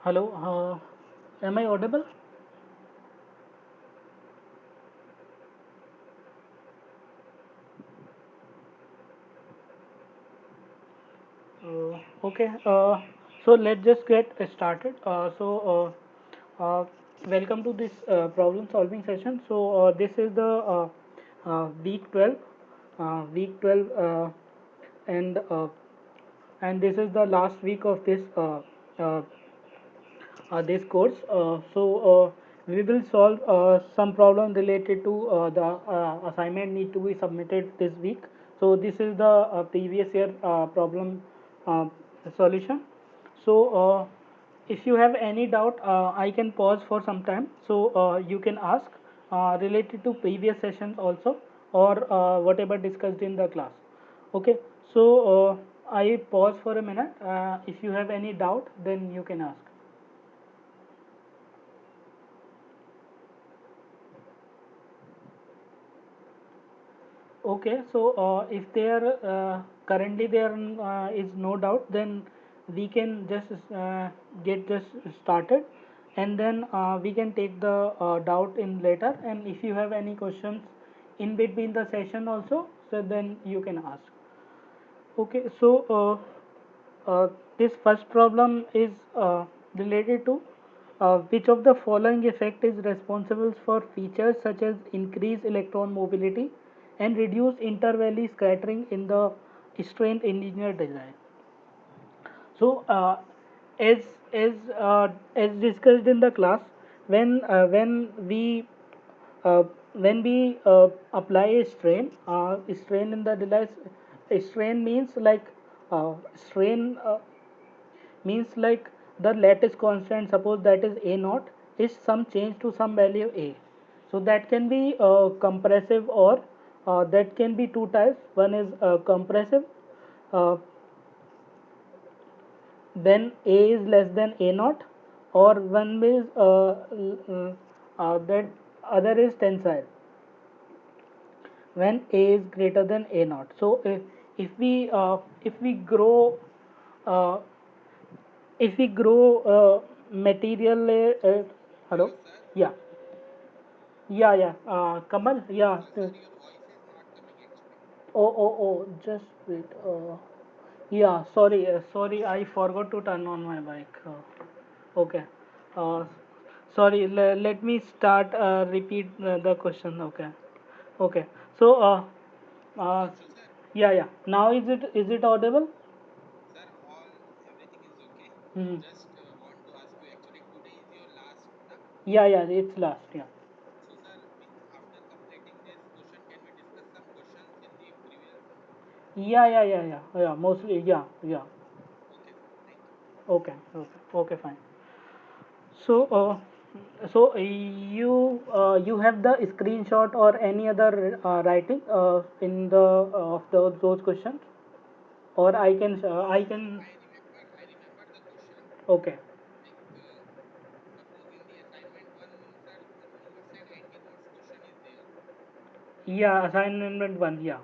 Hello, am I audible? Okay, so let's just get started. Welcome to this problem solving session. This is the week 12, and this is the last week of uh, this course. We will solve some problem related to the assignment need to be submitted this week. So this is the previous year problem uh, solution. So if you have any doubt, I can pause for some time. So you can ask related to previous sessions also, or whatever discussed in the class. Okay. So I pause for a minute. If you have any doubt, then you can ask. Okay, so if there currently there is no doubt, then we can just get just started, and then we can take the doubt in later. And if you have any questions in between the session also, so then you can ask. Okay, so this first problem is related to which of the following effect is responsible for features such as increased electron mobility and reduced intervalley scattering in the strained engineer design. So, as as discussed in the class, when we apply a strain in the device, strain means like strain means like the lattice constant. Suppose that is a naught is some change to some value a. So that can be compressive, or that can be two types. One is compressive. Uh, when a is less than a naught, or one is that other is tensile when a is greater than a naught. So if we grow uh, if we grow material hello, yeah, Kamal, just wait. Yeah, sorry, I forgot to turn on my mic. Okay. Uh, Sorry, let me start, repeat the question. Okay. Okay. So, uh, yeah. Now is it audible? Hmm. Yeah, it's last. Yeah. Yeah. Mostly, yeah. Okay, fine. So, you have the screenshot or any other writing in the of those questions, or I can. Okay. Yeah, assignment one. Yeah.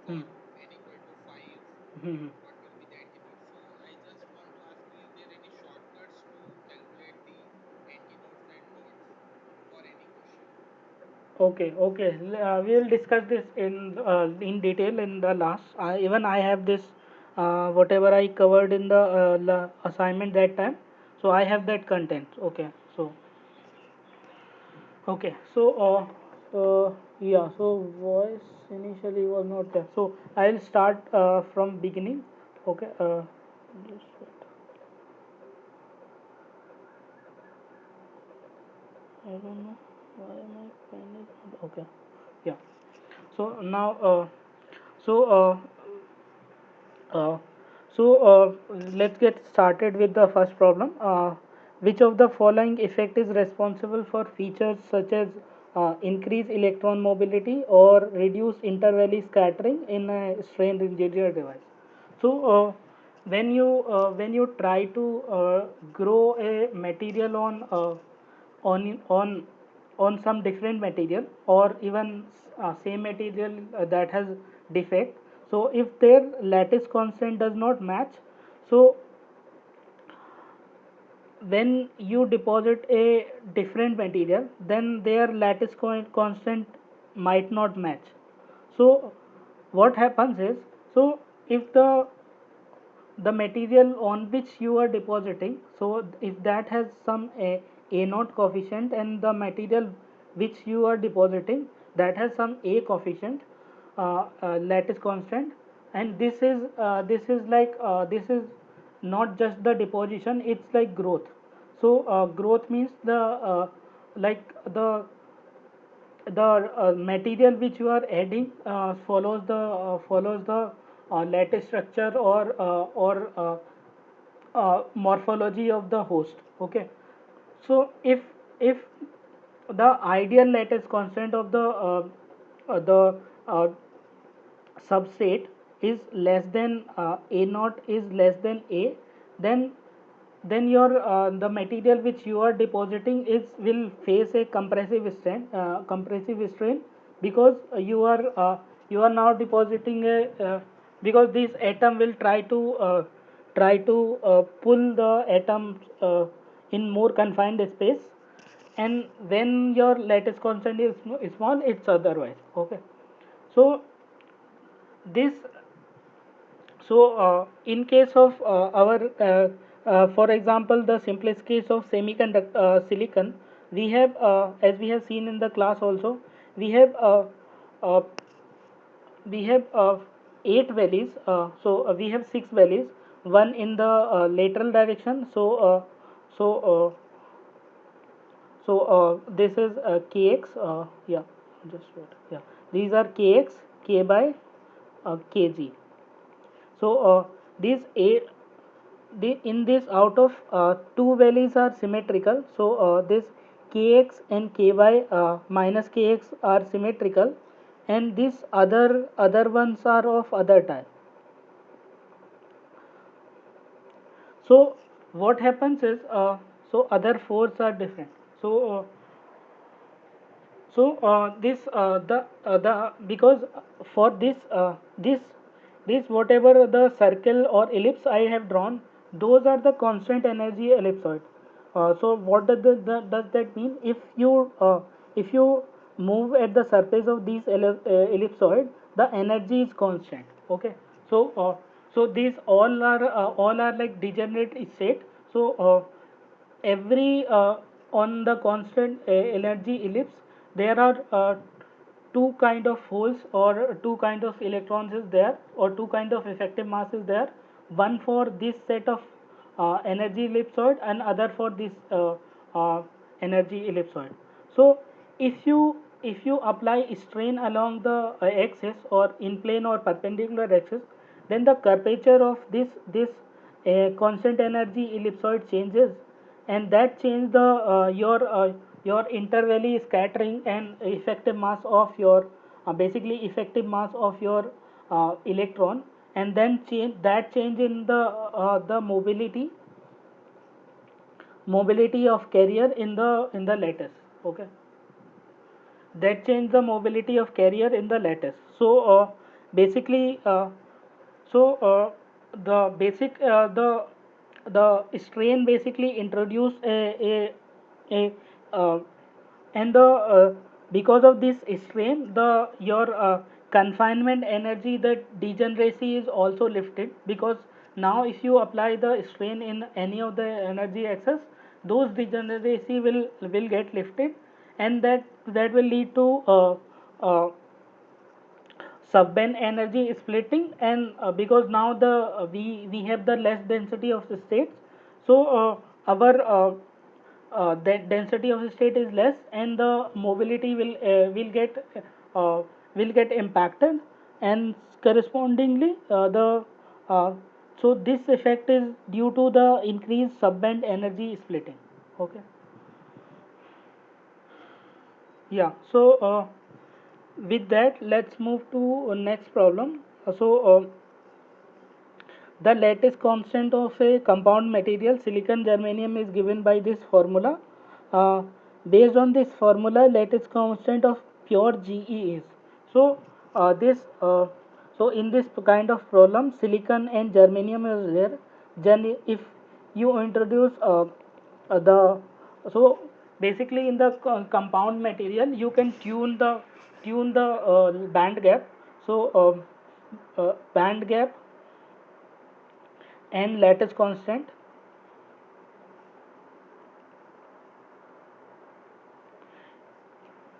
Hmm. Hmm. Hmm. Okay. We will discuss this in detail in the last. Even I have this whatever I covered in the assignment that time. So I have that content. Okay. So voice initially was not there. So I'll start from beginning. Okay. Just wait. I don't know why my pen is not okay. Yeah. So now, so uh, Uh, so let's get started with the first problem. Which of the following effect is responsible for features such as increased electron mobility or reduced intervalley scattering in a strained engineer device? So when you try to grow a material on on some different material, or even same material that has defect. So if their lattice constant does not match, so when you deposit a different material, then their lattice constant might not match. So what happens is, so if the material on which you are depositing, so if that has some a naught coefficient, and the material which you are depositing, that has some a coefficient, lattice constant, and this is not just the deposition, it's like growth. So growth means like the material which you are adding follows the lattice structure or morphology of the host. Okay, so if the ideal lattice constant of the uh, substrate is less than a naught is less than a, then your the material which you are depositing is will face a compressive strain, because you are now depositing a because this atom will try to pull the atoms in more confined space, and when your lattice constant is small, it's otherwise. Okay, so this in case of for example, the simplest case of semiconductor silicon, we have as we have seen in the class also, we have uh, we have 8 valleys. We have 6 valleys, one in the lateral direction. This is kx. Yeah, just wait. Yeah, these are kx, k by kg. So these eight, in this, out of two values are symmetrical. So this kx and ky minus kx are symmetrical, and these other ones are of other type. So what happens is, so other fours are different. So this the because for this whatever the circle or ellipse I have drawn, those are the constant energy ellipsoid. So what does that mean? If you move at the surface of these ellipsoid, the energy is constant. Okay, so these all are like degenerate state. So every on the constant energy ellipse, there are two kind of holes or two kind of electrons is there, or two kind of effective mass is there, one for this set of energy ellipsoid, and other for this uh, energy ellipsoid. So if you apply strain along the axis, or in plane or perpendicular axis, then the curvature of this constant energy ellipsoid changes, and that change the your intervally scattering and effective mass of your basically effective mass of your electron, and then change in the mobility of carrier in the lattice. Okay, that change the mobility of carrier in the lattice. So basically so the basic the strain basically introduce a and the because of this strain, the your confinement energy, that degeneracy is also lifted, because now if you apply the strain in any of the energy axis, those degeneracy will get lifted, and that will lead to subband energy splitting, and because now we have the less density of the states, so our that density of the state is less, and the mobility uh, will get impacted, and correspondingly the uh, so this effect is due to the increased subband energy splitting. Okay, yeah. So with that, let's move to next problem. The lattice constant of a compound material silicon germanium is given by this formula. Uh, based on this formula, lattice constant of pure GE is. So this so in this kind of problem, silicon and germanium is there. Then if you introduce the so basically in the compound material, you can tune the band gap. So band gap and lattice constant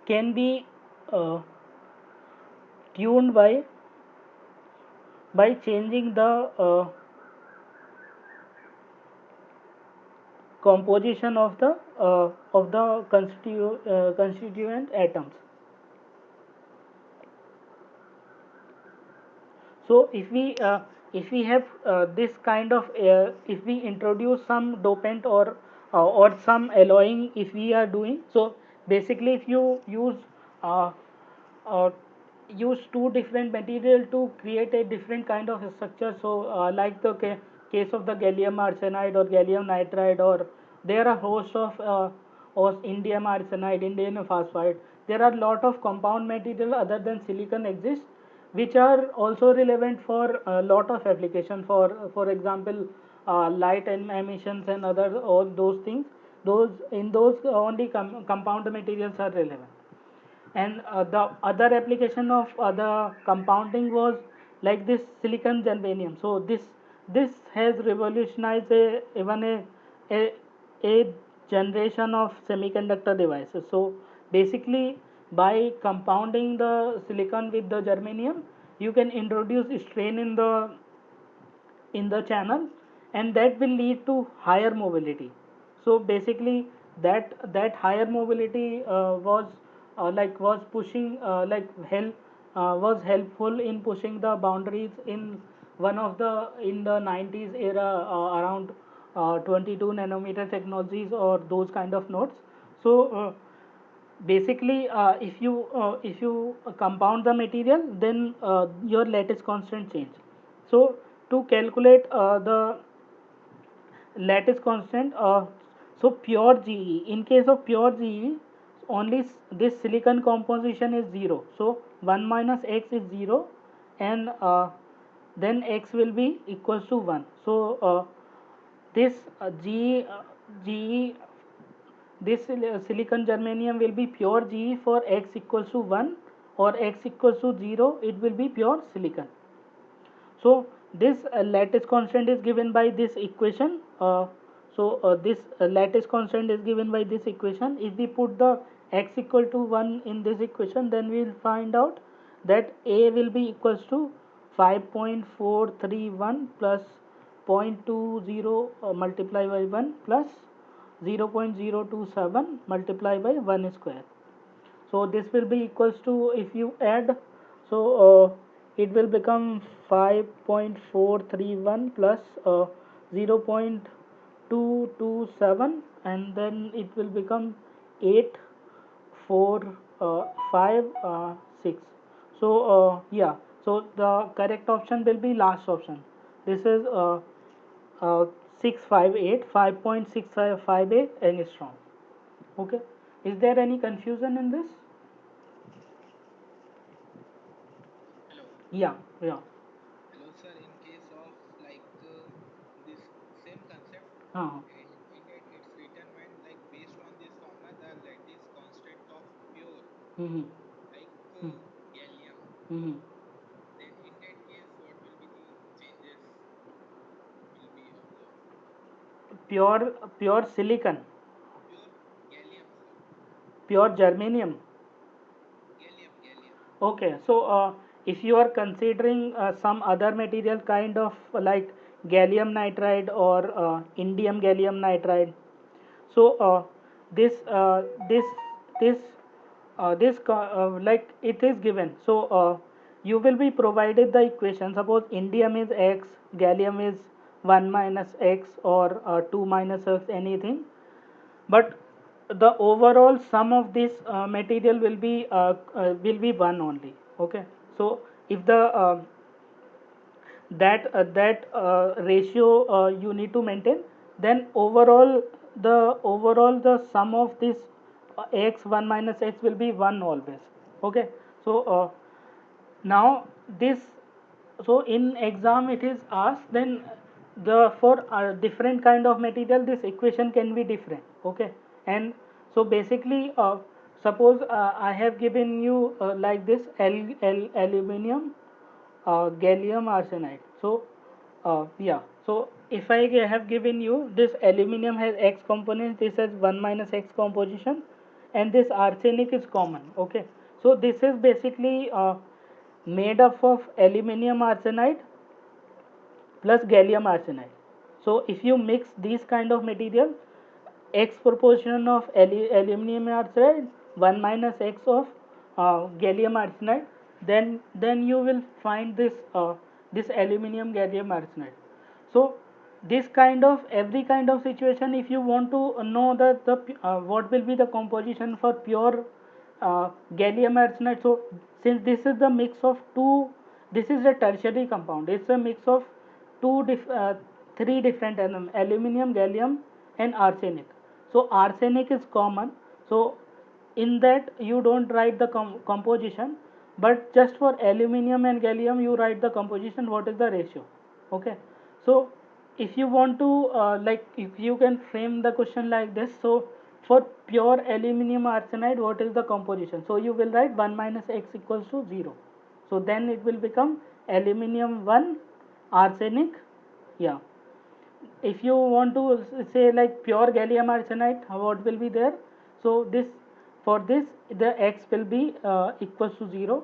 can be uh, tuned by changing the composition of the constituent atoms. So if we have this kind of if we introduce some dopant or some alloying, if we are doing so, basically if you uh, uh, use two different material to create a different kind of structure, so like the case of the gallium arsenide or gallium nitride, or there are host of indium arsenide, indium phosphide. There are lot of compound material other than silicon exist, which are also relevant for a lot of application, for example light and emissions and other all those things. Those in those only compound materials are relevant. And the other application of the compounding was like this silicon germanium. So this has revolutionized even a a generation of semiconductor devices. So basically by compounding the silicon with the germanium, you can introduce strain in the channel, and that will lead to higher mobility. So basically that higher mobility was pushing was helpful in pushing the boundaries in one of the in the 90s era, around 22 nanometer technologies or those kind of nodes. So basically if you compound the material, then your lattice constant change. So to calculate the lattice constant, so pure GE, in case of pure GE, only this silicon composition is 0, so 1 minus x is 0, and then x will be equals to 1. So this GE, this silicon germanium will be pure Ge for x equals to 1 or x equals to 0, it will be pure silicon. So this lattice constant is given by this equation. This lattice constant is given by this equation. If we put the x equal to 1 in this equation, then we will find out that A will be equals to 5.431 plus 0.20 multiplied by 1 plus 0.027 multiplied by 1 square. So this will be equals to, if you add, so it will become 5.431 plus 0.227, and then it will become 8456. So yeah, so the correct option will be last option. This is 658 5.658 angstrom. Okay, is there any confusion in this? Yeah, yeah. Uh-huh. Mm-hmm. Mm-hmm. Pure silicon, pure germanium. Okay, so if you are considering some other material kind of like gallium nitride or indium gallium nitride, so this this like it is given. So you will be provided the equation. Suppose indium is x, gallium is 1 minus x or 2 minus x, anything, but the overall sum of this material will be one only. Okay, so if the that ratio you need to maintain, then overall the sum of this x 1 minus x will be 1 always. Okay, so now this, so in exam it is asked, then the for different kind of material this equation can be different. Okay, and so basically suppose I have given you like this aluminum gallium arsenide. So yeah, so if I have given you this aluminum has x components, this has 1 minus x composition, and this arsenic is common. Okay, so this is basically made up of aluminum arsenide plus gallium arsenide. So if you mix these kind of material, x proportion of aluminum arsenide 1 minus x of gallium arsenide, then you will find this aluminum gallium arsenide. So this kind of every kind of situation, if you want to know that the what will be the composition for pure gallium arsenide, so since this is the mix of two, this is a tertiary compound, it's a mix of three different aluminum, gallium and arsenic. So arsenic is common, so in that you don't write the composition, but just for aluminum and gallium you write the composition, what is the ratio. Okay, so if you want to like if you can frame the question like this, so for pure aluminum arsenide what is the composition, so you will write 1 minus x equals to 0, so then it will become aluminum 1 arsenic. Yeah, if you want to say like pure gallium arsenide, what will be there, so this, for this the x will be equals to 0,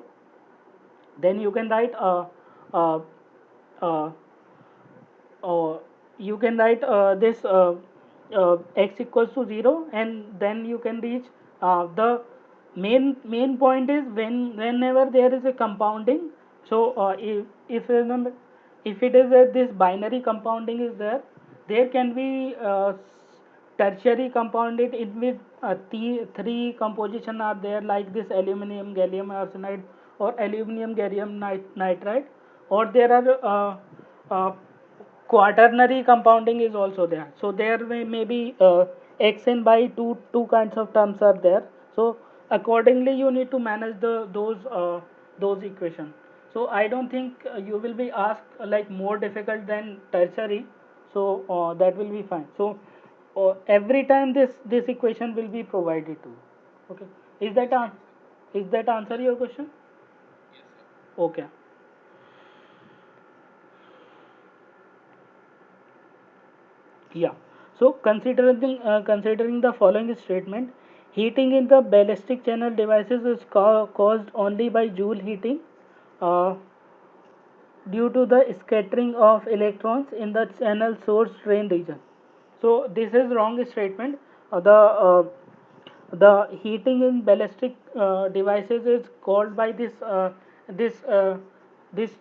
then you can write uh, uh, you can write this x equals to 0, and then you can reach the main point is whenever there is a compounding. So if remember, if it is this binary compounding is there, there can be tertiary compounded in with three composition are there, like this aluminum gallium arsenide or aluminum gallium nitride, or there are quaternary compounding is also there, so there may be xn by two kinds of terms are there, so accordingly you need to manage the those equations. So I don't think you will be asked like more difficult than tertiary, so that will be fine. So every time this equation will be provided to you. Okay, is that is that answer your question? Okay. Yeah. So considering the following statement, heating in the ballistic channel devices is caused only by Joule heating uh, due to the scattering of electrons in the channel source drain region. So this is wrong statement. The heating in ballistic devices is caused by this this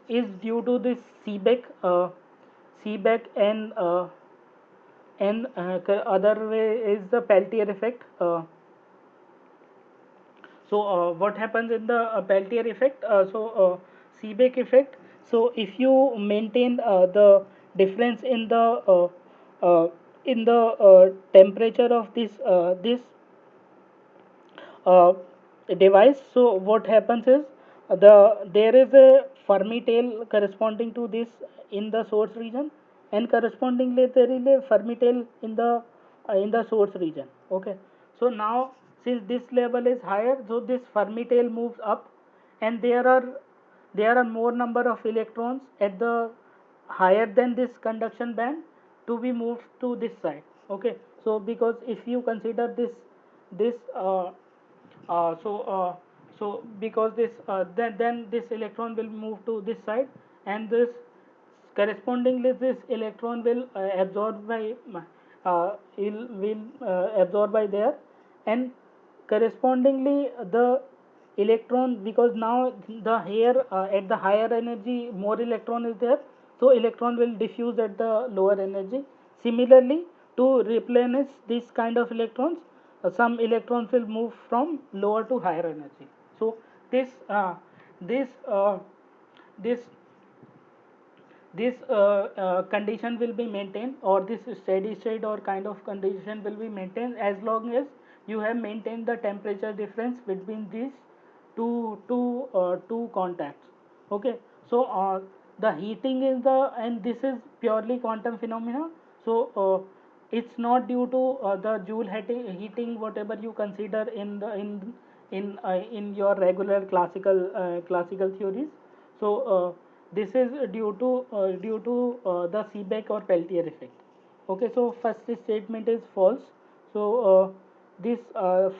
is due to this Seebeck and other way is the Peltier effect. So what happens in the Peltier effect? Seebeck effect. So if you maintain the difference uh, in the temperature of this uh, device, so what happens is there is a Fermi tail corresponding to this in the source region, and correspondingly there is a Fermi tail in the source region. Okay, so now since this level is higher, so this Fermi tail moves up, and there are more number of electrons at the higher than this conduction band to be moved to this side. Okay, so because if you consider this so because then this electron will move to this side, and this correspondingly this electron will absorb by will absorb by there, and correspondingly the electron, because now the here at the higher energy more electron is there, so electron will diffuse at the lower energy. Similarly, to replenish this kind of electrons, some electrons will move from lower to higher energy. So this this this condition will be maintained, or this steady state or kind of condition will be maintained as long as you have maintained the temperature difference between these two contacts. Okay, so the heating is the, and this is purely quantum phenomena. So it's not due to the Joule heating whatever you consider in the in your regular classical theories. So this is due to the Seebeck or Peltier effect. Okay, so first statement is false. So this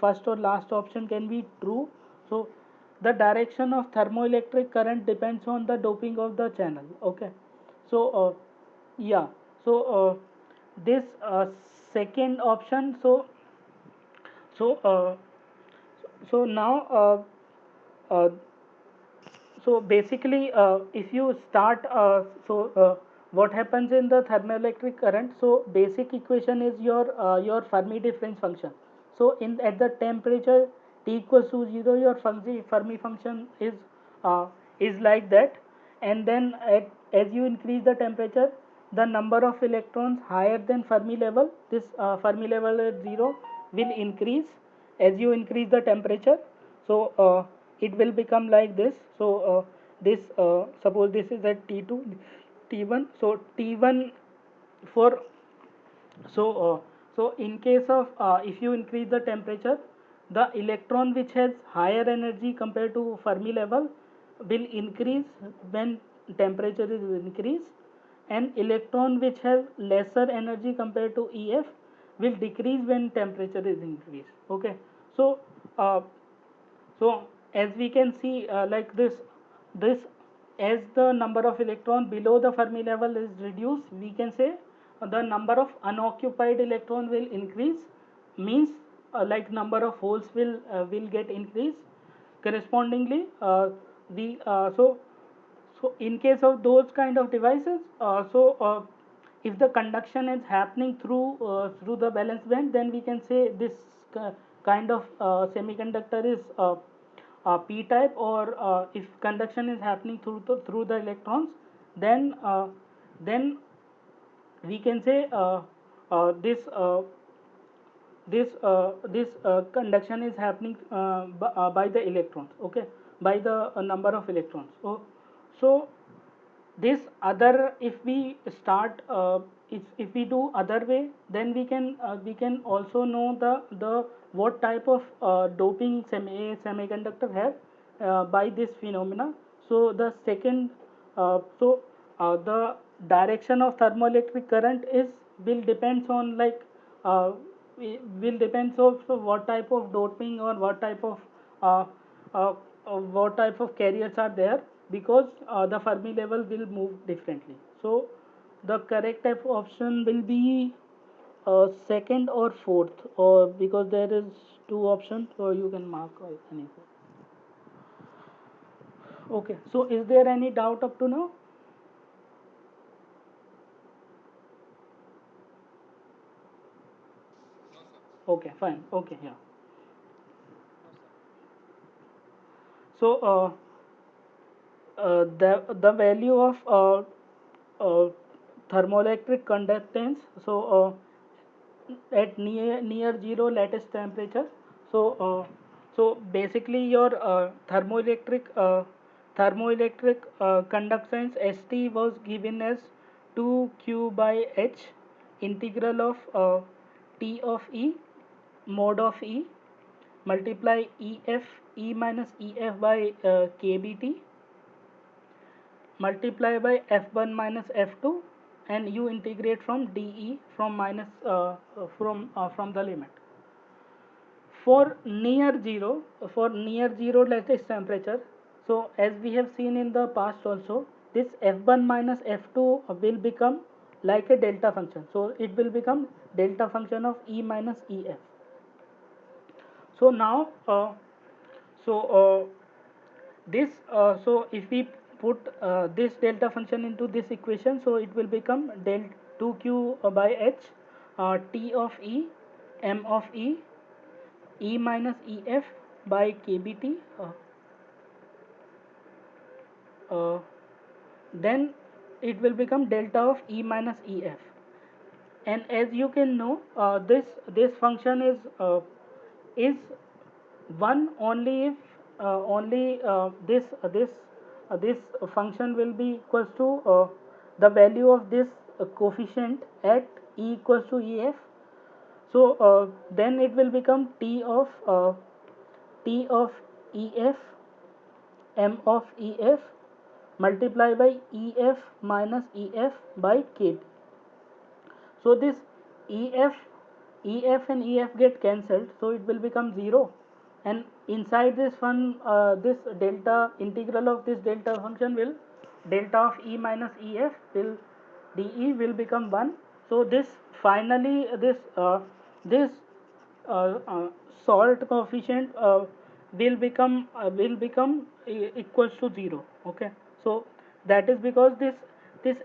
first or last option can be true. So the direction of thermoelectric current depends on the doping of the channel. Okay, so yeah, so this second option. So so now uh, so basically if you start what happens in the thermoelectric current. So basic equation is your Fermi difference function. So in at the temperature T equals to 0, your Fermi function uh, is like that. And then as you increase the temperature, the number of electrons higher than Fermi level, this Fermi level at 0, will increase as you increase the temperature. So it will become like this. So this suppose this is at T2, T1. So T1 for so so in case of if you increase the temperature, the electron which has higher energy compared to Fermi level will increase when temperature is increased, and electron which have lesser energy compared to EF will decrease when temperature is increased. Okay, so uh, so as we can see like this as the number of electron below the Fermi level is reduced, we can say the number of unoccupied electron will increase, means like number of holes will get increased correspondingly. The so in case of those kind of devices, if the conduction is happening through the valence band, then we can say this kind of semiconductor is p type. Or if conduction is happening through the electrons, then we can say this conduction is happening by the electrons. Okay, by the number of electrons. So this other, if we start if we do other way, then we can also know the what type of doping semiconductor have by this phenomena. So the second the direction of thermoelectric current is will depends on like uh, will depends also what type of doping or uh, uh, what type of carriers are there, because the Fermi level will move differently. So the correct type of option will be second or fourth, or because there is two options, so you can mark anything. Okay, so is there any doubt up to now? Okay, fine. Okay, yeah. So the value of uh, thermoelectric conductance, so at near zero lattice temperature. So so basically your thermoelectric conductance St was given as 2q by h integral of T of E mod of E multiply EF E minus EF by kBT multiply by F1 minus F2, and you integrate from dE from from the limit. For near zero lattice temperature, so as we have seen in the past also, this F1 minus F2 will become like a delta function. So it will become delta function of E minus EF. So now so this so if we put this delta function into this equation, so it will become del 2q by h T of E m of E minus EF by kBT. Uh, then it will become delta of E minus EF. And as you can know, this function is is 1 only if only this function will be equals to the value of this coefficient at e equals to ef. So then it will become t of ef m of ef multiplied by ef minus ef by kb. So this ef and ef get cancelled, so it will become 0, and inside this one this delta integral of this delta function will delta of e minus ef will de will become 1. So this finally this uh, uh, salt coefficient will become equals to 0. Okay, so that is because this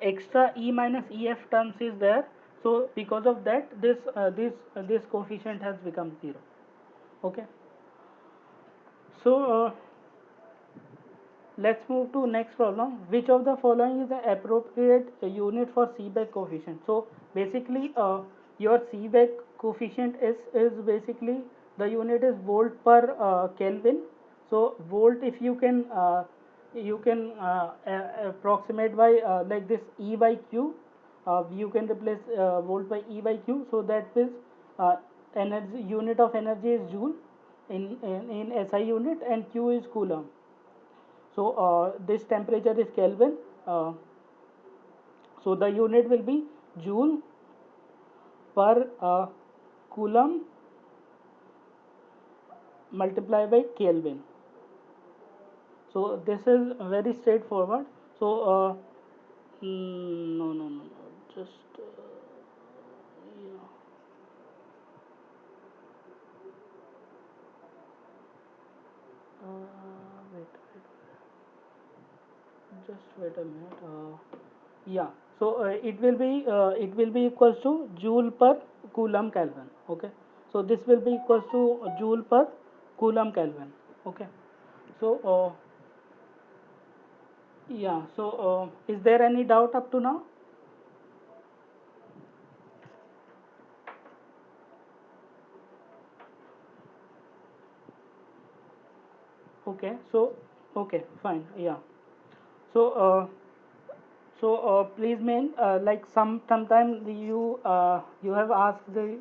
extra e minus ef terms is there, so because of that this coefficient has become 0. Okay, so let's move to next problem. Which of the following is the appropriate unit for Seebeck coefficient? So basically your Seebeck coefficient is basically the unit is volt per Kelvin. So volt, if you can approximate by like this E by Q, you can replace volt by E by Q, so that is energy unit of energy is joule in SI unit, and Q is coulomb. So this temperature is Kelvin. So the unit will be joule per coulomb multiplied by Kelvin. So this is very straightforward. So no, just yeah. Wait, just wait a minute. Yeah, so it will be equals to joule per coulomb Kelvin. Okay, so this will be equals to joule per coulomb Kelvin. Okay, so yeah, so is there any doubt up to now? Okay, so okay, fine, yeah. So please main like sometime you have asked the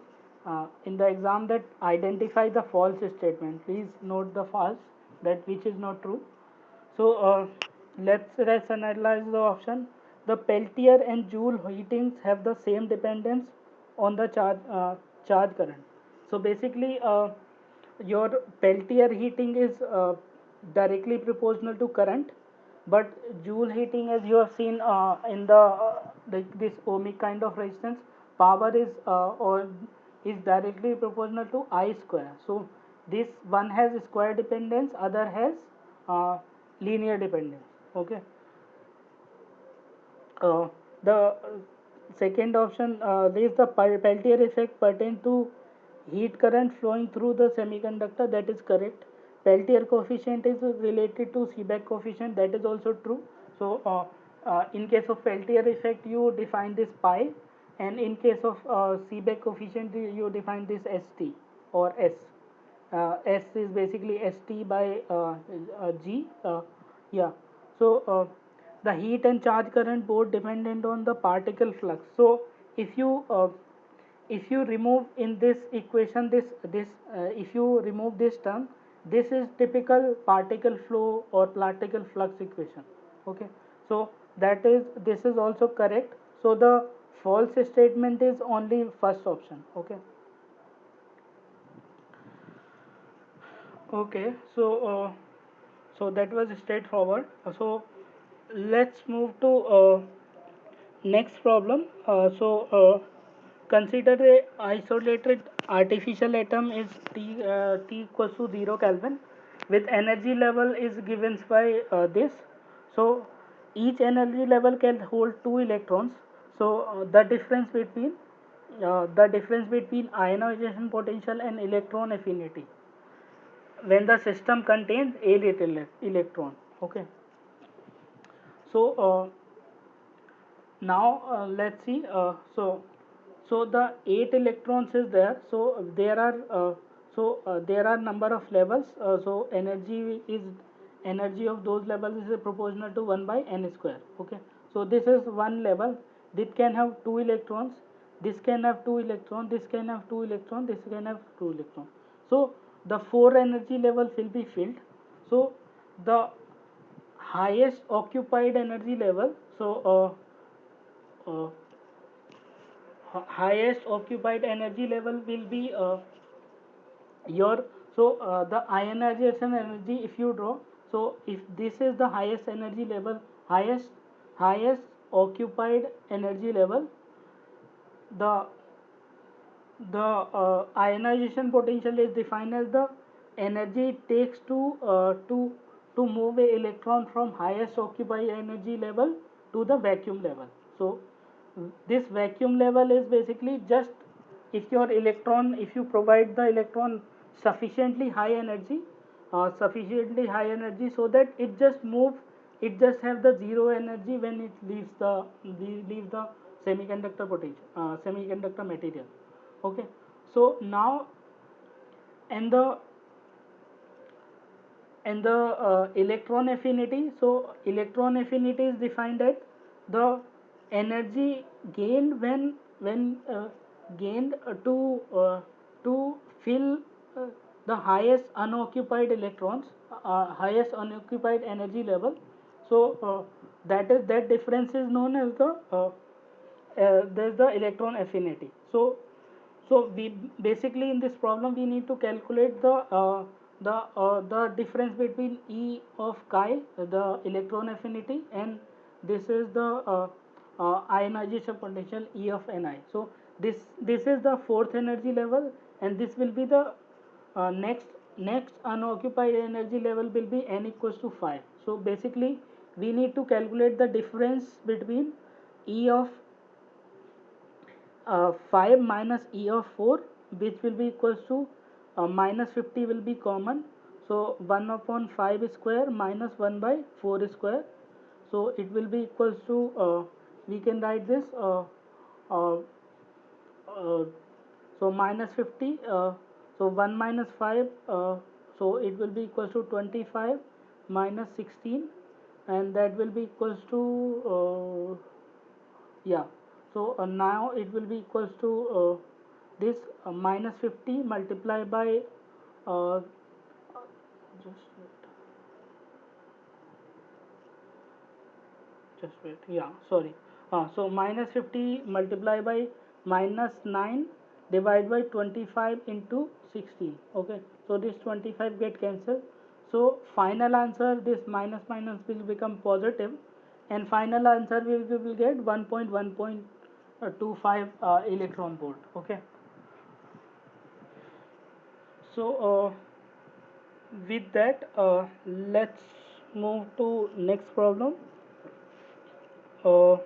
in the exam that identify the false statement. Please note the false, that which is not true. So let's analyze the option. The Peltier and Joule heatings have the same dependence on the charge current. So basically, your Peltier heating is directly proportional to current, but Joule heating, as you have seen in this ohmic kind of resistance, power is or is directly proportional to I square. So this one has square dependence, other has uh, linear dependence. Okay, the second option is the Peltier effect pertain to heat current flowing through the semiconductor. That is correct. Peltier coefficient is related to Seebeck coefficient. That is also true. So in case of Peltier effect, you define this pi, and in case of Seebeck coefficient, you define this st or s. S is basically st by g. Yeah. So the heat and charge current both dependent on the particle flux. So if you remove in this equation this if you remove this term, this is typical particle flow or particle flux equation. Okay, so this is also correct. So the false statement is only first option. Okay. Okay, so so that was straightforward. So let's move to next problem. Consider a isolated artificial atom is T equals to 0 Kelvin, with energy level is given by this. So each energy level can hold 2 electrons. So the difference between ionization potential and electron affinity when the system contains 8 electron. Okay, so now let's see. So the 8 electrons is there. So there are So there are number of levels. So energy of those levels is proportional to 1 by n square. Okay. So this is one level. This can have two electrons. This can have two electrons. This can have two electrons. This can have two electrons. So the four energy levels will be filled. So the highest occupied energy level. So highest occupied energy level will be your the ionization energy if you draw. So if this is the highest energy level, highest occupied energy level, the ionization potential is defined as the energy it takes to move a electron from highest occupied energy level to the vacuum level. So this vacuum level is basically just if you provide the electron sufficiently high energy so that it just have the zero energy when it leaves the semiconductor material. Okay. So now and the electron affinity. So electron affinity is defined as the energy gained when gained to fill the highest unoccupied energy level. So that difference is known as there's the electron affinity. So we basically in this problem we need to calculate the difference between E of chi, the electron affinity, and this is the ionization potential E of Ni. So this is the fourth energy level, and this will be the next unoccupied energy level will be n equals to 5. So basically we need to calculate the difference between E of 5 minus E of 4, which will be equals to minus 50 will be common. So 1 upon 5 square minus 1 by 4 square. So it will be equals to we can write this uh, uh, so minus 50, so 1 minus 5, so it will be equals to 25 minus 16, and that will be equals to yeah. So now it will be equals to this minus 50 multiplied by uh, just wait, yeah, sorry. So minus 50 multiplied by minus 9 divided by 25 into 16. Okay. So this 25 get cancelled. So final answer, this minus minus will become positive, and final answer we will get 1.1.25 electron volt. Okay. So with that, let's move to next problem. uh,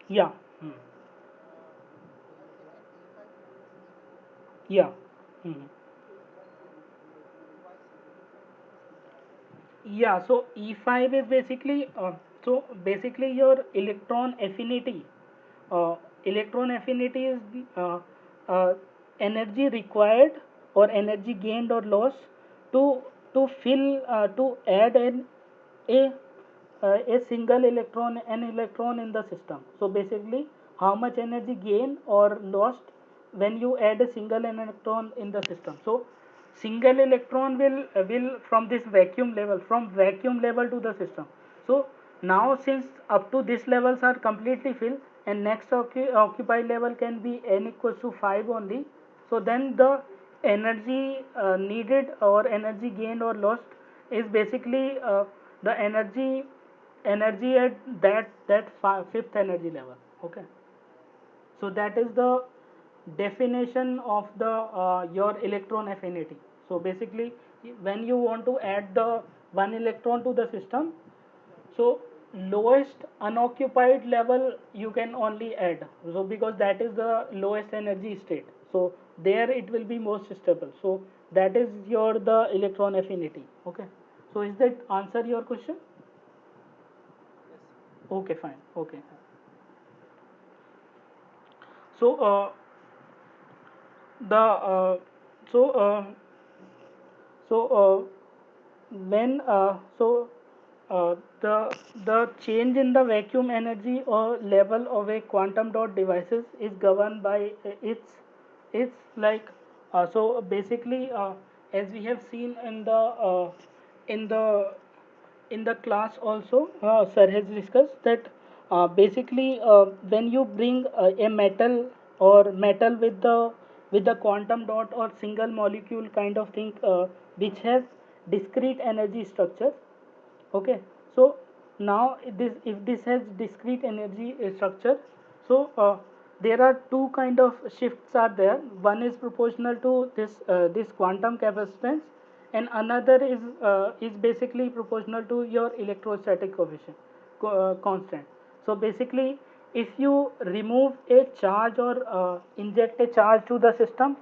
yeah. Hmm. Yeah. Hmm. Yeah, so E5 is basically your electron affinity. Electron affinity is uh, uh, energy required or energy gained or lost to to add a a single electron in the system. So basically, how much energy gained or lost when you add a single electron in the system. So single electron will from vacuum level to the system. So now since up to this levels are completely filled, and next occupied level can be n equals to 5 only. So then the energy needed or energy gained or lost is basically the energy at fifth energy level. Okay. So that is the definition of the your electron affinity. So basically when you want to add the one electron to the system, so lowest unoccupied level you can only add, so because that is the lowest energy state, so there it will be most stable. So that is your the electron affinity. Okay. So is that answer your question? Okay, fine. Okay. So the so So when so the change in the vacuum energy or level of a quantum dot devices is governed by its like so basically as we have seen in the in the class also, sir has discussed that basically when you bring a metal or metal with the quantum dot or single molecule kind of thing which has discrete energy structure. Okay, so now if this has discrete energy structure, so there are two kind of shifts are there. One is proportional to this quantum capacitance, and another is basically proportional to your electrostatic coefficient constant. So basically, if you remove a charge or inject a charge to the system,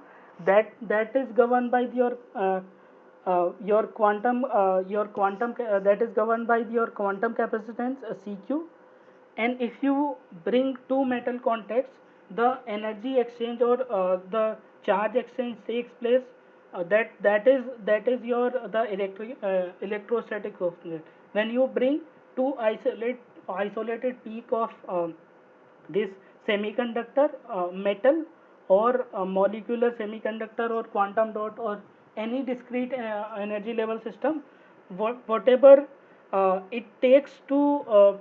that is governed by your quantum that is governed by your quantum capacitance CQ. And if you bring two metal contacts, the energy exchange or the charge exchange takes place. That is your the electrostatic coefficient. When you bring two isolated peak of this semiconductor metal or molecular semiconductor or quantum dot or any discrete energy level system, whatever it takes to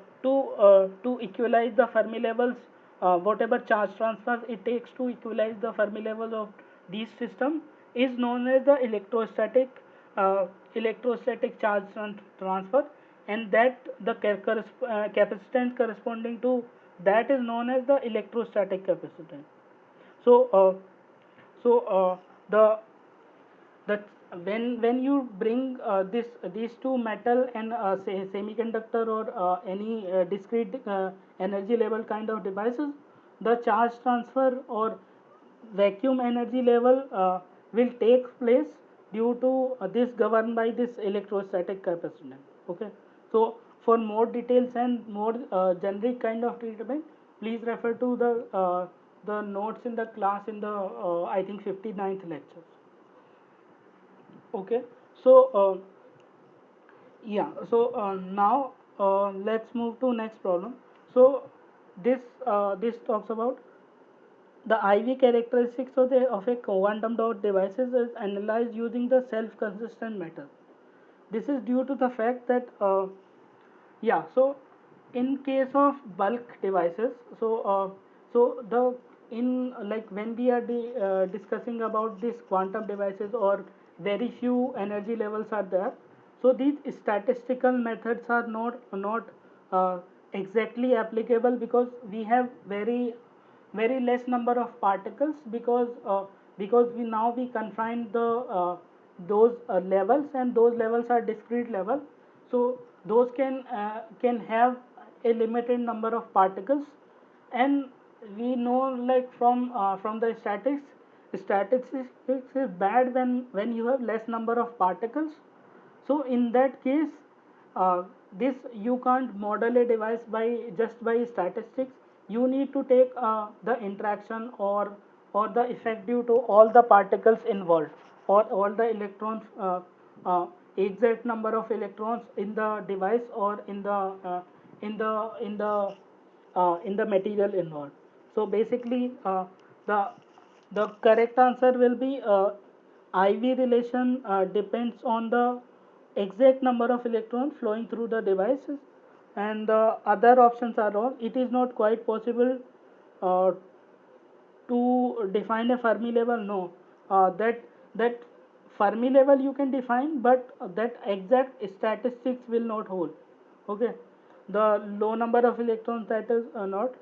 equalize the Fermi levels, whatever charge transfer it takes to equalize the Fermi levels of these system is known as the electrostatic charge transfer, and that the capacitance corresponding to that is known as the electrostatic capacitance. So the that when you bring these two metal and say semiconductor or any discrete energy level kind of devices, the charge transfer or vacuum energy level will take place due to this governed by this electrostatic capacitance. Okay, so for more details and more generic kind of treatment, please refer to the notes in the class in the I think 59th lecture. Okay, so yeah, so now let's move to next problem. So this talks about the IV characteristics of a quantum dot devices is analyzed using the self-consistent method. This is due to the fact that yeah, so in case of bulk devices, so the in like when we are discussing about this quantum devices or very few energy levels are there, so these statistical methods are not uh, exactly applicable because we have very less number of particles because we confine the those levels, and those levels are discrete level. So those can have a limited number of particles, and we know like from the statistics is bad when you have less number of particles. So in that case, this you can't model a device by just by statistics. You need to take the interaction or the effect due to all the particles involved or all the electrons, exact number of electrons in the device or in the in the in the material involved. So basically, the correct answer will be IV relation depends on the exact number of electrons flowing through the devices, and the other options are wrong. It is not quite possible uh, to define a Fermi level. No, that Fermi level you can define, but that exact statistics will not hold. Okay, the low number of electrons, that is not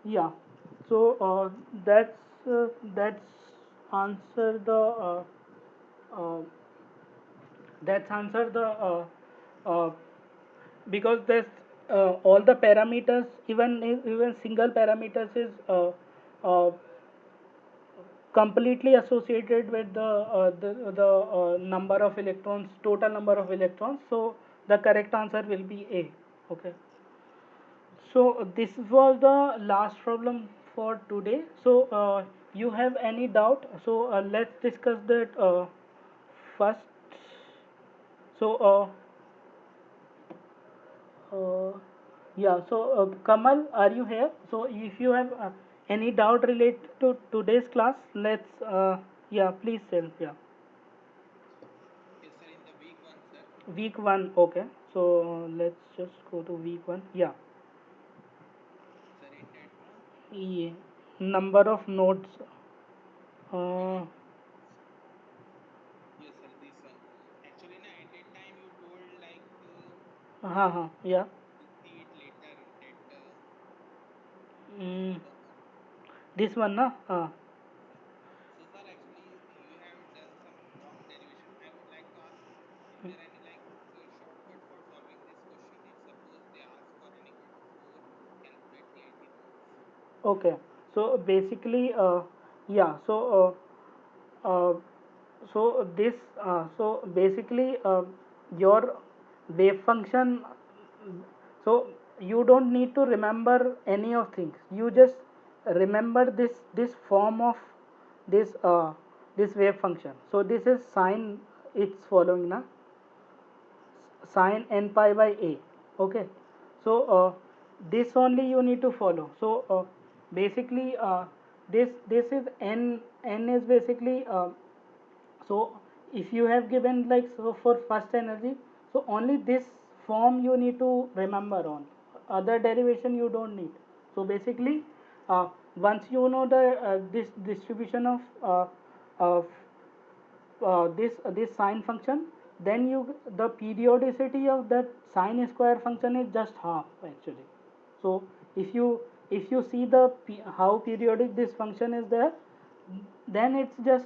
yeah. So that's answer the uh, that's answer the uh, because there's all the parameters, even single parameters is uh, completely associated with the number of electrons, total number of electrons. So the correct answer will be A. Okay, so this was the last problem for today. So you have any doubt, so let's discuss that first, so uh, yeah, so Kamal, are you here? So if you have any doubt related to today's class, let's yeah, please tell. Yeah, week one. Okay, so let's just go to week one. Yeah, yeah. Number of nodes. Uh, yeah. Mm, this one, na? Okay. So basically, yeah. Uh, this, so basically, your wave function. So you don't need to remember any of things. You just remember this form of this this wave function. So this is sine. It's following na, sine n pi by a. Okay, so this only you need to follow. So basically, this is n is basically, so if you have given like, so for first energy, so only this form you need to remember on, other derivation you don't need. So basically, once you know the this distribution of this sine function, then you, the periodicity of that sine square function is just half actually. So if you, if you see the how periodic this function is there, then it's just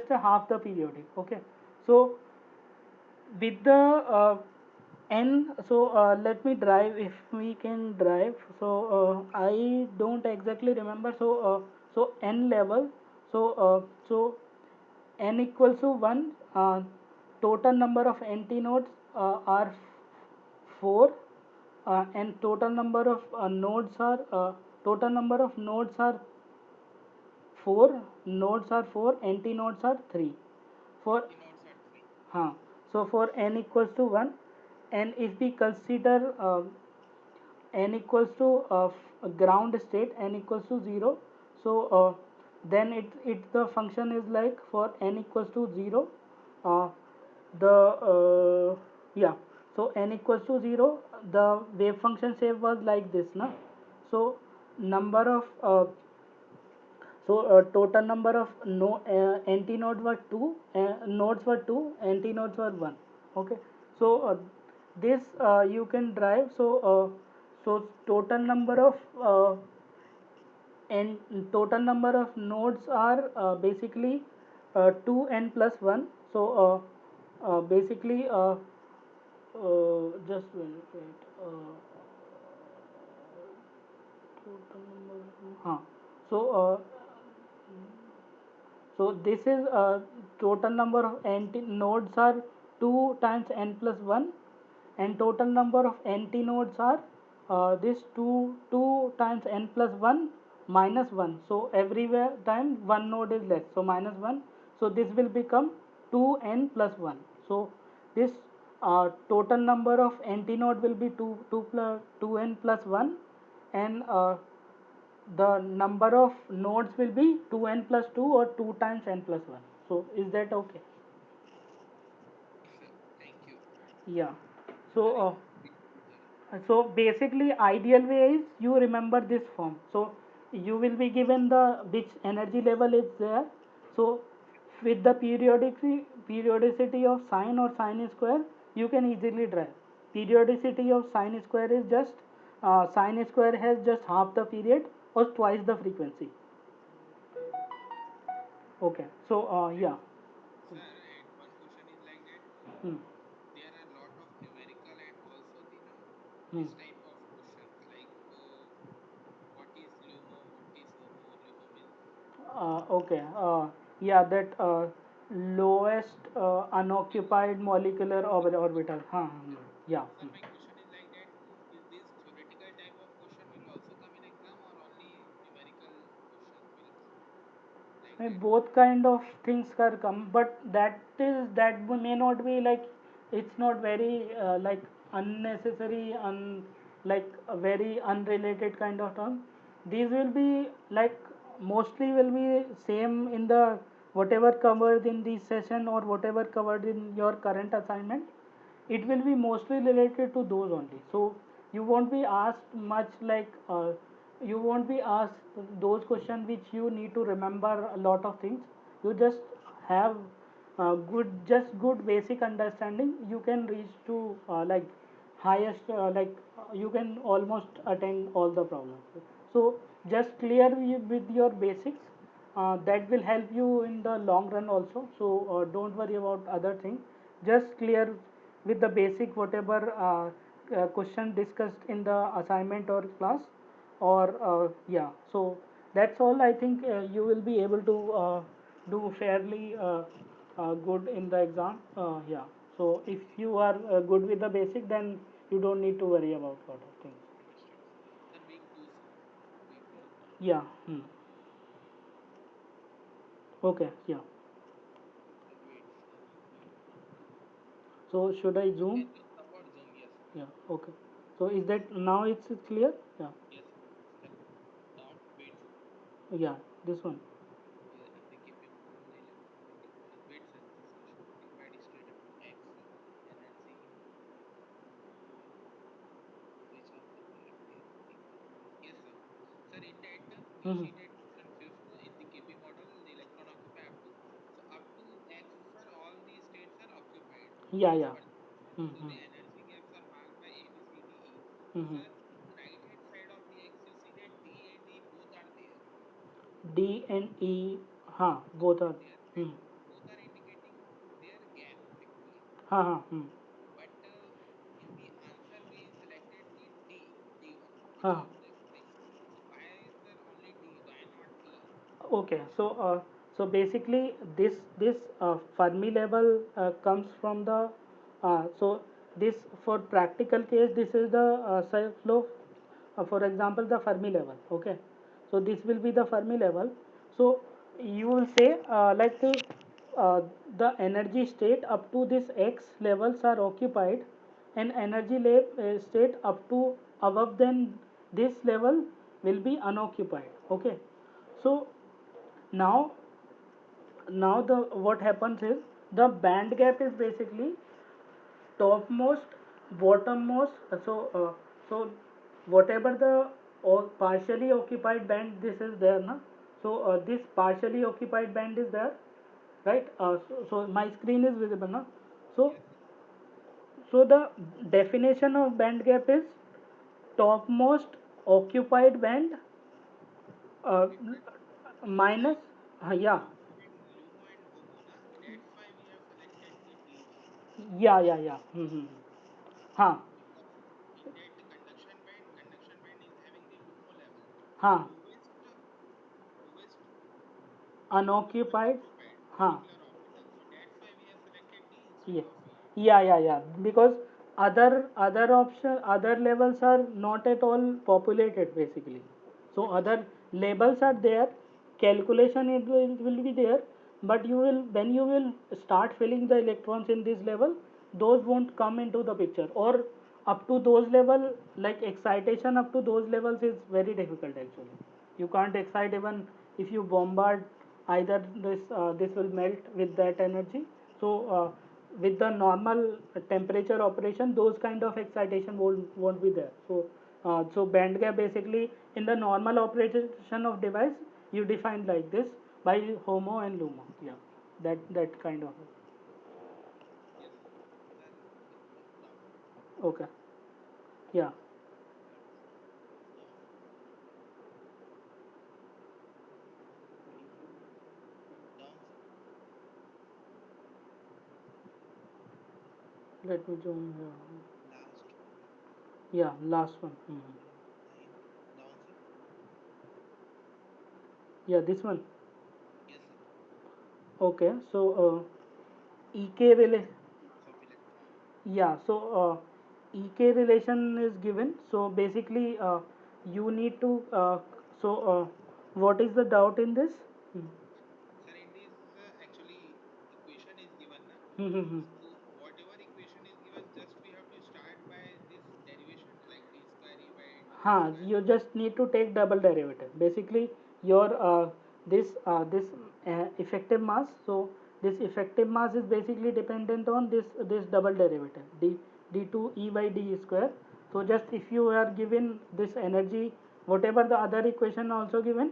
a half the periodic. Okay, so with the n, so let me drive, if we can drive. So I don't exactly remember. So so n level, so so n equals to 1, total number of antinodes are 4, and total number of nodes are, total number of nodes are 4, nodes are 4, antinodes are 3. For so for n equals to 1, and if we consider n equals to ground state, n equals to 0, so then it the function is like, for n equals to 0, uh, the yeah, so n equals to 0, the wave function shape was like this na. So number of so total number of no antinodes were 2, nodes were 2, antinodes were 1. Okay, so this you can drive. So so total number of and total number of nodes are basically 2n plus 1. So basically, just wait, total number, so so this is total number of nodes are 2 times n plus 1, and total number of antinodes are this 2 times n plus 1 minus 1. So everywhere time one node is less, so minus 1. So this will become 2n plus 1. So this total number of antinode will be 2 plus 2n plus 1, and the number of nodes will be 2n plus 2 or 2 times n plus 1. So is that okay? Yeah. So so basically, ideal way is you remember this form. So you will be given the which energy level is there. So with the periodicity of sine or sine square, you can easily drive. Periodicity of sine square is just, sine square has just half the period or twice the frequency. Okay, so yeah. Hmm. Hmm. Okay. Yeah, that lowest unoccupied molecular orbital. Yeah. Both kind of things can come, but may not be like, it's not very like unnecessary, like a very unrelated kind of term. These will be like mostly will be same in the whatever covered in this session or whatever covered in your current assignment. It will be mostly related to those only. So you won't be asked much like you won't be asked those questions which you need to remember a lot of things. You just have good basic understanding. You can reach to like highest you can almost attend all the problems. So just clear with your basics. That will help you in the long run also. So don't worry about other things. Just clear with the basic whatever question discussed in the assignment or class, or yeah. So that's all. I think you will be able to do fairly good in the exam. Yeah. So if you are good with the basic, then you don't need to worry about lot of things. Yeah. Okay. Yeah. So should I zoom? Yeah. Okay. So is that now it's clear? Yeah. Yeah. This one. Mhm. Yeah. Yeah. Mm-hmm. Mm-hmm. D and E, हाँ both are. Hmm. हाँ हाँ हाँ. Okay, so basically this Fermi level comes from the so this, for practical case, this is the flow, for example the Fermi level. Okay, so this will be the Fermi level. So you will say uh, the energy state up to this x levels are occupied, and energy state up to above than this level will be unoccupied. Okay, so now the what happens is the band gap is basically topmost, bottommost. So whatever the partially occupied band this is there na. So this partially occupied band is there, right? So my screen is visible na. So the definition of band gap is topmost occupied band uh, minus yeah. Yeah. हाँ हाँ unoccupied. हाँ. Yeah. Yeah. Because other option, other levels are not at all populated basically. So other labels are there, calculation will be there, but you will, when you will start filling the electrons in this level, those won't come into the picture. Or up to those level, like excitation up to those levels is very difficult actually. You can't excite even if you bombard either this will melt with that energy. So with the normal temperature operation, those kind of excitation won't be there. So so band gap basically in the normal operation of device you define like this by HOMO and LUMO. Yeah, that kind of. Okay. Yeah. Let me zoom here. Yeah, last one. Yeah, this one. Okay, so EK relation. Yeah, so EK relation is given. So basically, you need to. What is the doubt in this? Hmm. Hmm, hmm, hmm. So whatever equation is given, just we have to start by this derivation like d square e by d square. You just need to take double derivative. Basically, your this effective mass. So this effective mass is basically dependent on this double derivative d2 e by d square. So just if you are given this energy, whatever the other equation also given,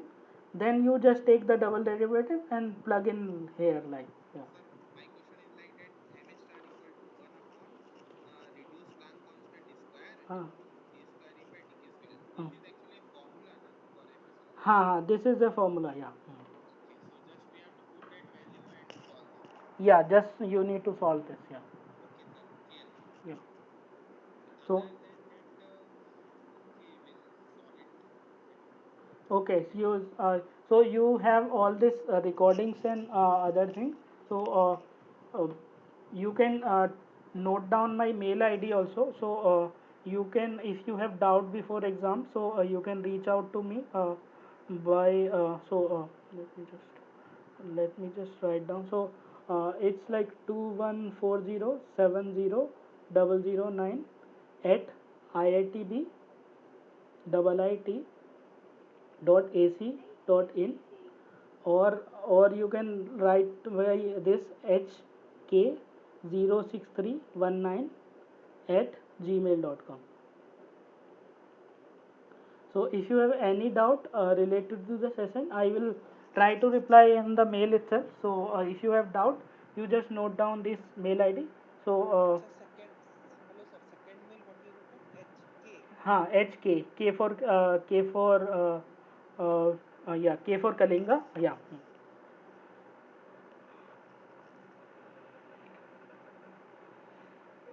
then you just take the double derivative and plug in here like yeah. Sir, my question is like that m star equal to 1 upon reduced Planck constant square Uh, into d square e by d square. uh, This is actually a formula na, for m star. this is the formula. Yeah. Okay, so just we have to put that value and solve this. Yeah, just you need to solve this. Yeah. Okay, sir, clear. Yeah. So Other than that, okay, we'll solve it. Okay. okay, so you have all this recordings and other things. So you can note down my mail ID also. So you can, if you have doubt before exam, so you can reach out to me by let me just write down. So it's like 2140700009 at iitb double it dot ac dot in, or you can write by this hk 06319 at gmail.com. So if you have any doubt related to the session, I will try to reply in the mail itself. So if you have doubt, you just note down this mail id. So Sir, second, hello sir, second mail what you written? HK. hk k for uh, yeah, k for kalinga, yeah.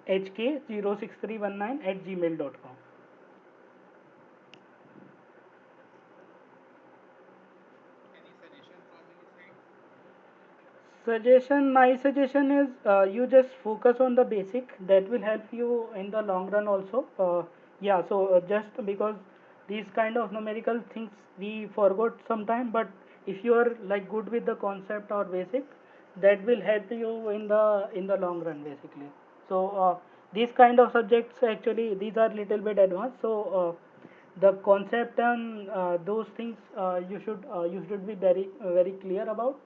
hk06319 at gmail.com. Any suggestion from your side? My suggestion is you just focus on the basic. That will help you in the long run also. Yeah, so just because these kind of numerical things we forgot sometime, but if you are like good with the concept or basic, that will help you in the long run basically. So these kind of subjects actually these are little bit advanced. So the concept and those things you should be very clear about.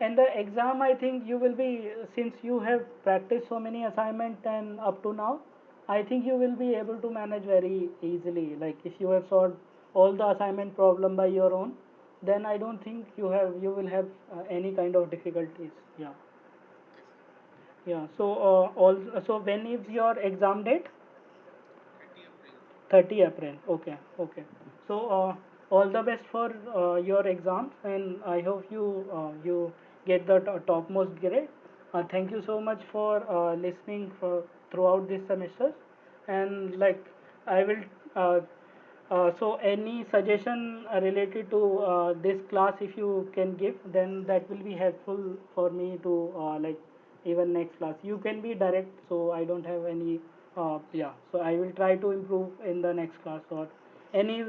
And the exam, I think you will be, since you have practiced so many assignment and up to now, I think you will be able to manage very easily. Like if you have solved all the assignment problem by your own, then I don't think you will have any kind of difficulties. Yeah, Okay, sir. yeah. So so when is your exam date? 30 April, sir. 30 April. Okay, okay. So all the best for your exams, and I hope you get the topmost grade. Thank you so much for listening for throughout this semester, and Okay, sir. like I will. So any suggestion related to this class, if you can give, then that will be helpful for me to like even next class. You can be direct, so I don't have any. Yeah, so I will try to improve in the next class or any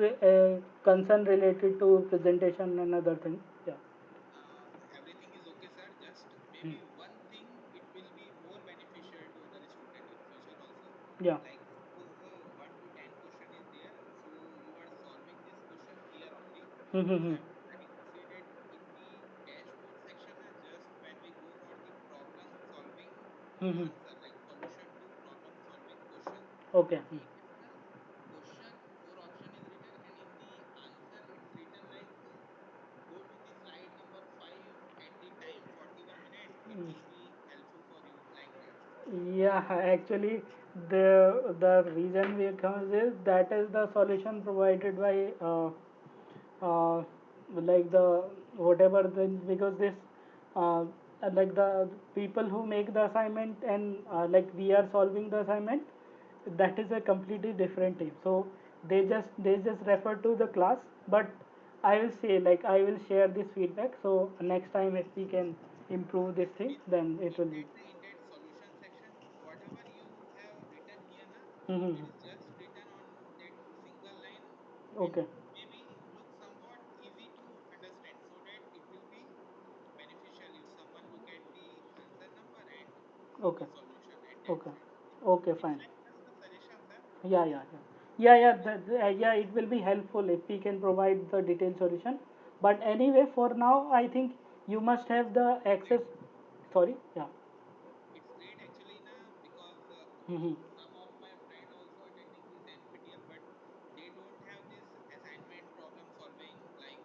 concern related to presentation and other things. Yeah. Everything is okay, sir. Just Hmm. maybe one thing, it will be more beneficial to other student in future also. Yeah. Like suppose 1 to 10 question is there, so you are solving this question here only. Hmm, hmm, So hmm. I'm trying to say that in the dashboard section, just when we go for the problem solving Hmm, hmm. answer, like solution to problem solving question, Okay. Hmm. here question four option is written and in the answer it's written like go to the slide number 5 at the time 41 minute, it Hmm. will be helpful for you like that. Yeah, actually, the reason we comes is that is the solution provided by uh, like the whatever the, because this uh, like the people who make the assignment and like we are solving the assignment, that is a completely different team. So they just refer to the class, but I will say like I will share this feedback. So next time if we can improve this thing, in then it in will be. that in that solution section whatever you have written here na, Hmm. it is just written on that single line and Okay. maybe look somewhat easy to understand so that it will be beneficial if someone look at the answer number and see Okay. the solution at that Okay. side only. Okay, It's fine. like just a suggestion, sir. Yeah, yeah, yeah. Yeah, yeah, But yeah, it will be helpful if we can provide the detailed solution. But anyway, for now, I think you must have the access. great. Sorry, yeah. It's great actually, na, because Mm-hmm. some of my friend also attending this NPTL, but they don't have this assignment problem solving like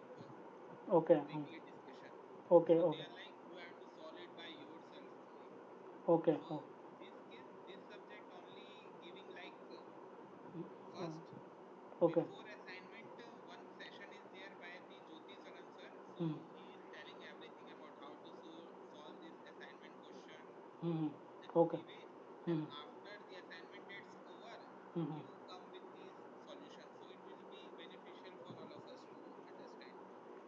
Okay. weekly discussion. Okay, So they okay, are like, you have to solve it by yourself only. okay, So oh, this case, this subject only giving like uh, first okay. before assignment, one session is there by the Jyoti Saran sir. Mm-hmm. So he is telling everything about how to solve this assignment question Mm-hmm. in an Okay. easy way. And Mm-hmm. after the assignment dates over, Mm-hmm. you come with these solutions. So it will be beneficial for all of us to understand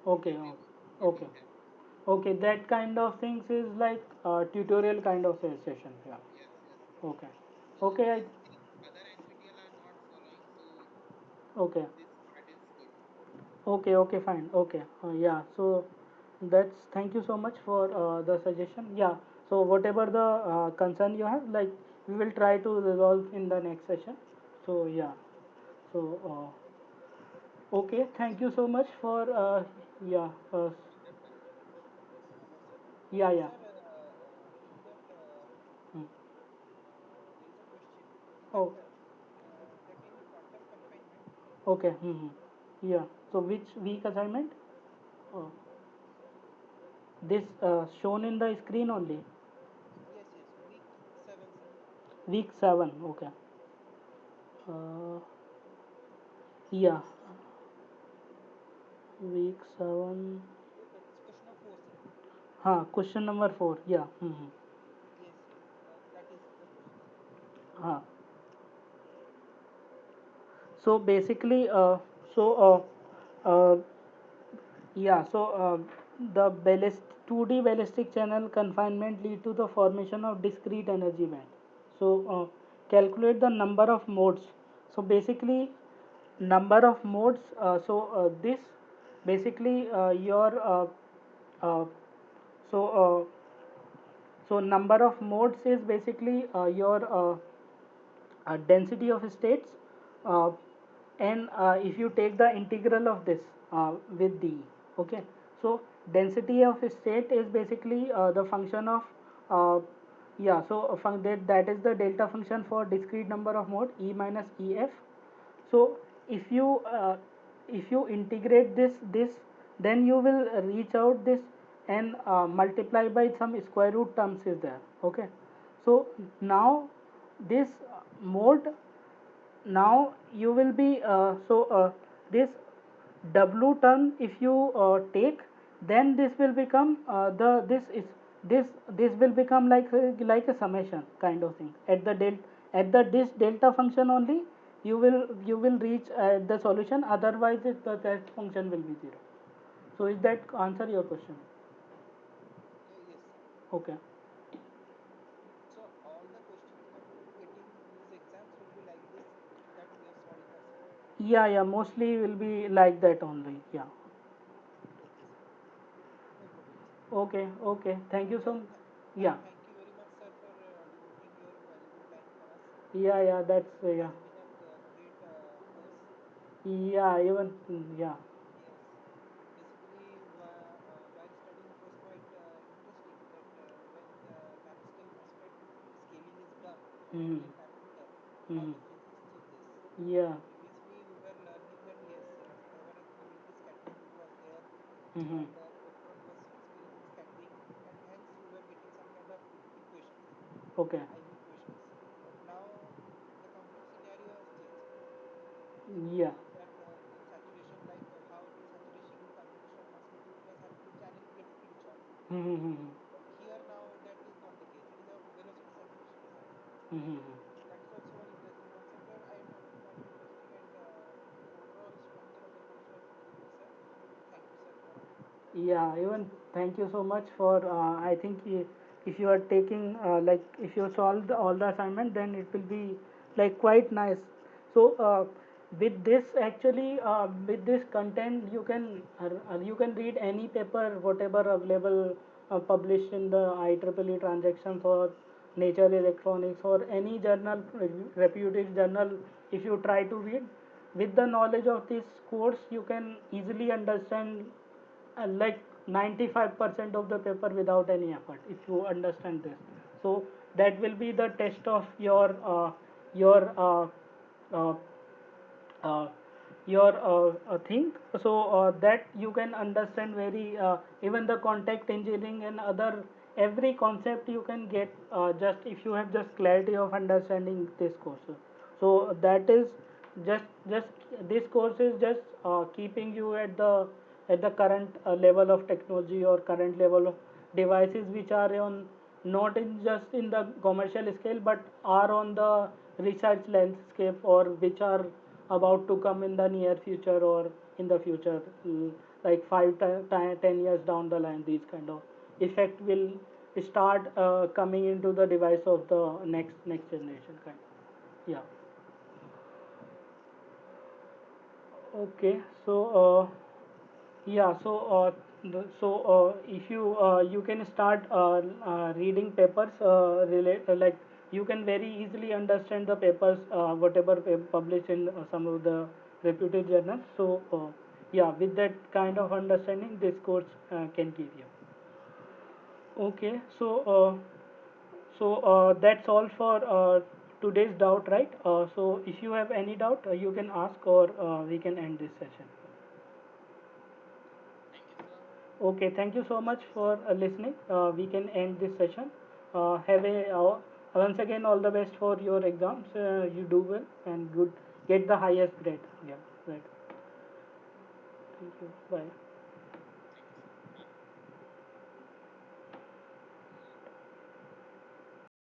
Okay, oh, everything what okay. is happening. Okay, that kind of things is like tutorial kind of session. Yeah. Yes, yes. Okay. So Okay, this thing other NPTL are not following. So okay. this part is good. Okay, okay, fine. Okay. Yeah. So that's thank you so much for the suggestion. Yeah. So whatever the concern you have, like we will try to resolve in the next session. So yeah. So okay. Thank you so much for yeah. Okay, sir. Hello, sir. Yeah, yeah. Sir, in that Hmm. there is a question. Oh, That in quantum confinement, okay. Mm-hmm. Yeah. So which week assignment? Oh, this shown in the screen only. yes, yes, week 7, sir. Week 7. Okay. Uh, yeah. Week 7. That is question of 4, sir. Question number 4. Yeah. Mm-hmm. Yes, yes, that is the question, sir. हाँ. So basically, uh, yeah. So the 2D ballistic channel confinement lead to the formation of discrete energy band. So calculate the number of modes. So basically, number of modes. This basically your uh, so number of modes is basically your density of states, uh, and if you take the integral of this with d, okay. So density of state is basically the function of uh, yeah. So that is the delta function for discrete number of mode e minus ef. So if you integrate this, then you will reach out this and multiply by some square root terms is there, okay. So now this mode, now you will be this w term if you take, then this will become the this will become like a summation kind of thing at the at the this delta function only. You will reach the solution, otherwise that function will be 0. So is that answer your question? Yes, sir. Okay. So all the questions that we will be getting in these exams will be like this that we have solved in the assignment. Yeah, yeah, mostly will be like that only. Yeah. Okay, sir. No problem, sir. Okay, okay, thank you so much. Yeah. Thank you very much, sir, for devoting your valuable time for us. Yeah, yeah, that's It yeah. has been a great course. Yeah, even yeah. Yes. Basically, while studying, it was quite interesting that when the nanoscale MOSFET scaling is done Hmm. in a parameter, how Hmm. the physics changes. Yeah. Previously, we were learning that yes, whatever probability scattering was there, Hmm. and electron was experiencing scattering, and hence we were getting some kind of equations, Okay. IV equations. But now the complete scenario has changed Yeah. that in saturation, like how in saturation in conventional MOSFET it was happening, channel will get pinch off. Hmm. But here now that is not the case. It is a velocity saturation is happening. Hmm. So that is also one interesting concept where I found interesting, and the overall structure of the course was very good, sir. Thank you, sir, for Yeah, this. even thank you so much for I think if you are taking like if you solve all the assignment, then it will be like quite nice. So with this actually with this content you can read any paper whatever available published in the IEEE transactions, or Nature Electronics or any journal, reputed journal, if you try to read, with the knowledge of this course, you can easily understand like 95% of the paper without any effort if you understand this. So that will be the test of your uh, uh, thing, so that you can understand very even the contact engineering and other every concept you can get just if you have just clarity of understanding this course. So that is just this course is just keeping you at the current level of technology or current level of devices which are on not in just in the commercial scale but are on the research landscape or which are about to come in the near future or in the future, like 10 years down the line, these kind of effect will start coming into the device of the next generation kind. Yeah. Okay, so yeah, so if you can start reading papers like you can very easily understand the papers whatever published in some of the reputed journals. So yeah, with that kind of understanding, this course can give you. Okay, so that's all for today's doubt, right? So if you have any doubt, you can ask, or we can end this session. Thank you, sir. Okay, thank you so Thank much you, for sir. listening. We can end this session. Have a once again all the best for your exams. You do well and good. Get the highest grade. Yeah, right. Thank you. Bye.